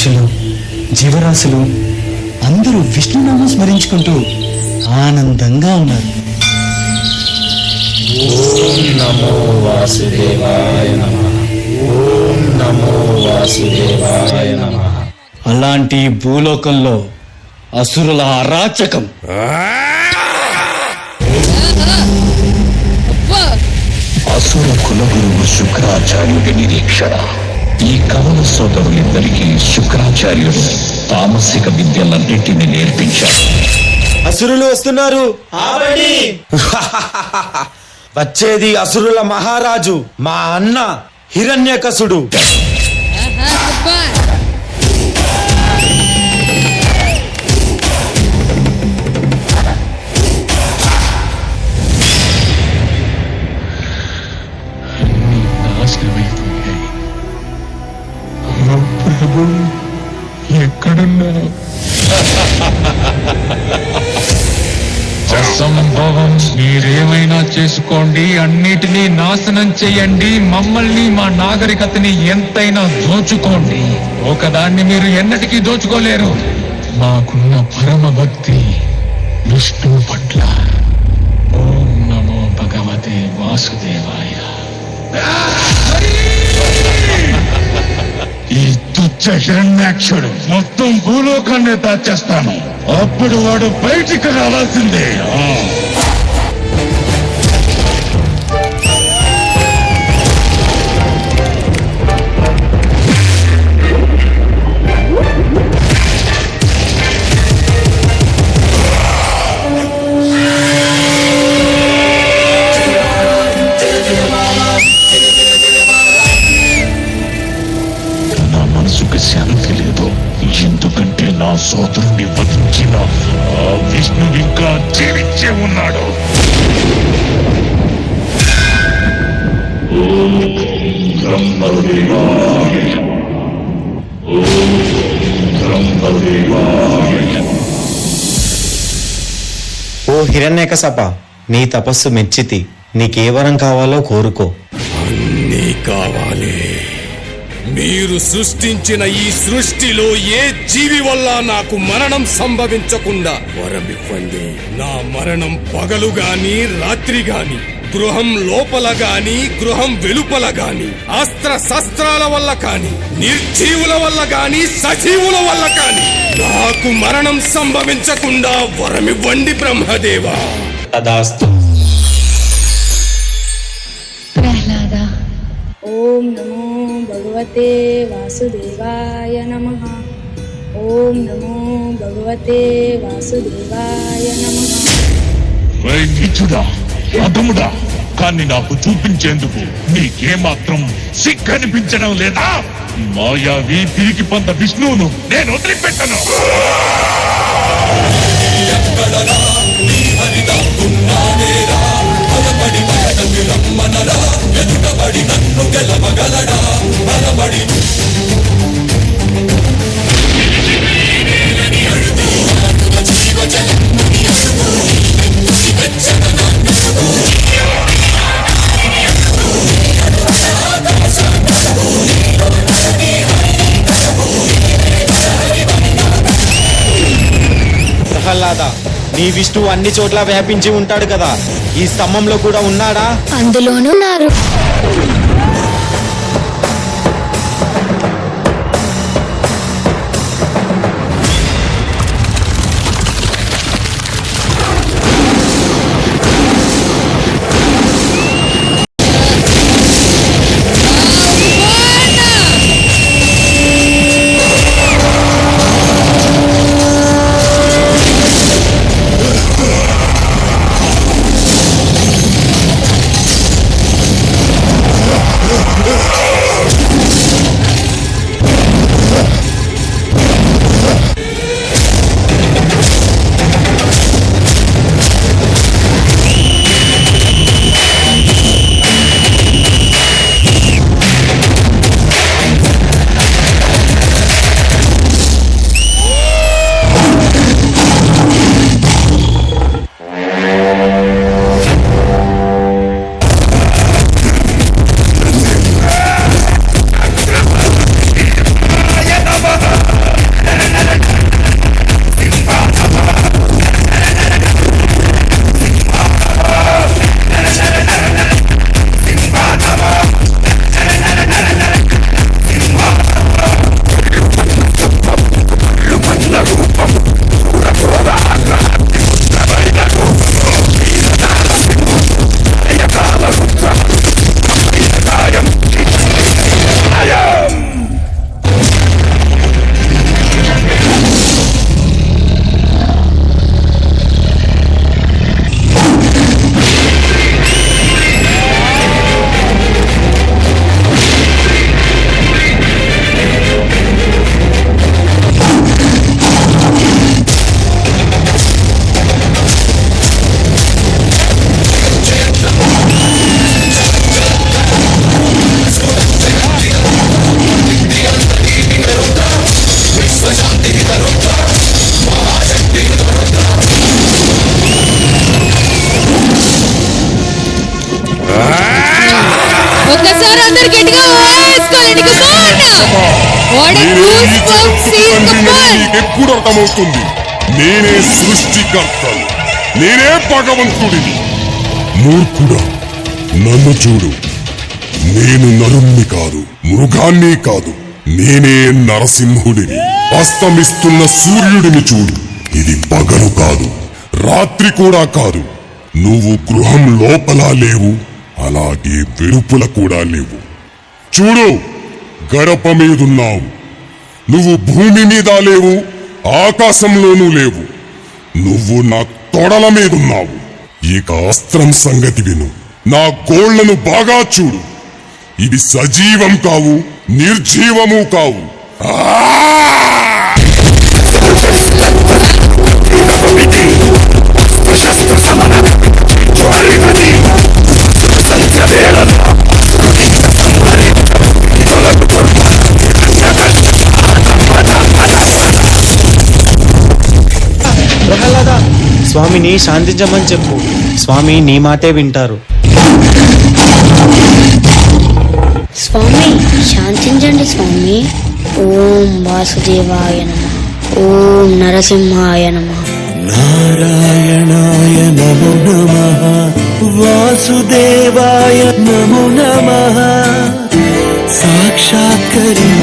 పక్షులు, జీవరాశులు అందరూ విష్ణునామం స్మరించుకుంటూ ఆనందంగా ఉన్నారు. ఓం నమో వాసుదేవాయ నమః. ఓం నమో వాసుదేవాయ నమః. అలాంటి భూలోకంలో అసురుల అరాచకం. అసుర కులగురువు శుక్రాచార్యుడి నిరీక్షణ. ఈ కవల సోదరులిద్దరికీ శుక్రాచార్యుడు తామసిక విద్యలన్నింటినీ నేర్పించాడు. అసురులు వస్తున్నారు. వచ్చేది అసురుల మహారాజు మా అన్న హిరణ్యకశుడు. ప్రభు ఎక్కడున్నా అసంభవం. మీరేమైనా చేసుకోండి, అన్నిటినీ నాశనం చెయ్యండి, మమ్మల్ని మా నాగరికతని ఎంతైనా దోచుకోండి. ఒకదాన్ని మీరు ఎన్నటికీ దోచుకోలేరు. మాకున్న పరమ భక్తి విష్ణు పట్ల. ఓం నమో భగవతే వాసుదేవాయ. ఈ తుచ్చ హిరణ్యాక్షుడు మొత్తం భూలోకాన్ని దాచేస్తాను. అప్పుడు వాడు బయటికి రావాల్సిందే. మనసుకు శాంతి లేదు, ఎందుకంటే నా సోదరుని వధించిన ఆ విష్ణు ఇంకా జీవించే ఉన్నాడు. ఓ హిరణ్యకశప, నీ తపస్సు మెచ్చితి. నీకే వరం కావాలో కోరుకో. అన్నీ కావాలి. మీరు సృష్టించిన ఈ సృష్టిలో ఏ జీవి వల్ల నాకు మరణం సంభవించకుండా వరమివ్వండి. నా మరణం పగలు గాని రాత్రి గాని, గృహం లోపల గాని గృహం వెలుపల గాని, అస్త్ర శస్త్రాల వల్ల కాని, నిర్జీవుల వల్ల గాని సజీవుల వల్ల కాని నాకు మరణం సంభవించకుండా వరమివ్వండి బ్రహ్మదేవా. తదాస్తు. ప్రహ్లాద. ఓం నమో భగవతే వాసుదేవాయ నమః. ఓం నమో భగవతే వాసుదేవాయ నమః. నీచుడా, అధముడా, కానీ నాకు చూపించేందుకు నీకేమాత్రం సిగ్గనిపించడం లేదా? మాయావి తిరిగి పొంద విష్ణువును నేను వదిలిపెట్టను. ప్రహ్లాద, నీ విష్ణువు అన్ని చోట్ల వ్యాపించి ఉంటాడు కదా, ఈ స్తంభంలో కూడా ఉన్నాడా? అందులోనూ ఉన్నారు. What a నేనే ఈ goosebumps జగత్తుకు scene, తండ్రిని come on! నీకెప్పుడు అర్థమవుతుంది? నేనే సృష్టికర్తను, నేనే భగవంతుడిని. మూర్ఖుడా, నన్ను చూడు. నేను నరుణ్ణి కాదు, మృగాన్ని కాదు, నేనే నరసింహుడిని. అస్తమిస్తున్న సూర్యుడిని చూడు. ఇది పగలు కాదు, రాత్రి కూడా కాదు. నువ్వు గృహం లోపల లేవు, అలాగే వెలుపల కూడా లేవు. చూడు, గడప మీదున్నావు. నువ్వు భూమి మీద లేవు, ఆకాశంలోనూ లేవు. నువ్వు నా తొడల మీదున్నావు. ఇక అస్త్రం సంగతి విను. నా గోళ్లను బాగా చూడు. ఇవి సజీవం కావు, నిర్జీవము కావు. ప్రహ్లాద, స్వామిని శాంతించమని చెప్పు. స్వామి నీ మాటే వింటారు. స్వామి శాంతించండి స్వామి. ఓం వాసుదేవాయ నమః. ఓం నరసింహాయ నమః. నారాయణాయ నమో నమః. వాసుదేవాయ నమో నమః. సాక్షాత్కరించిన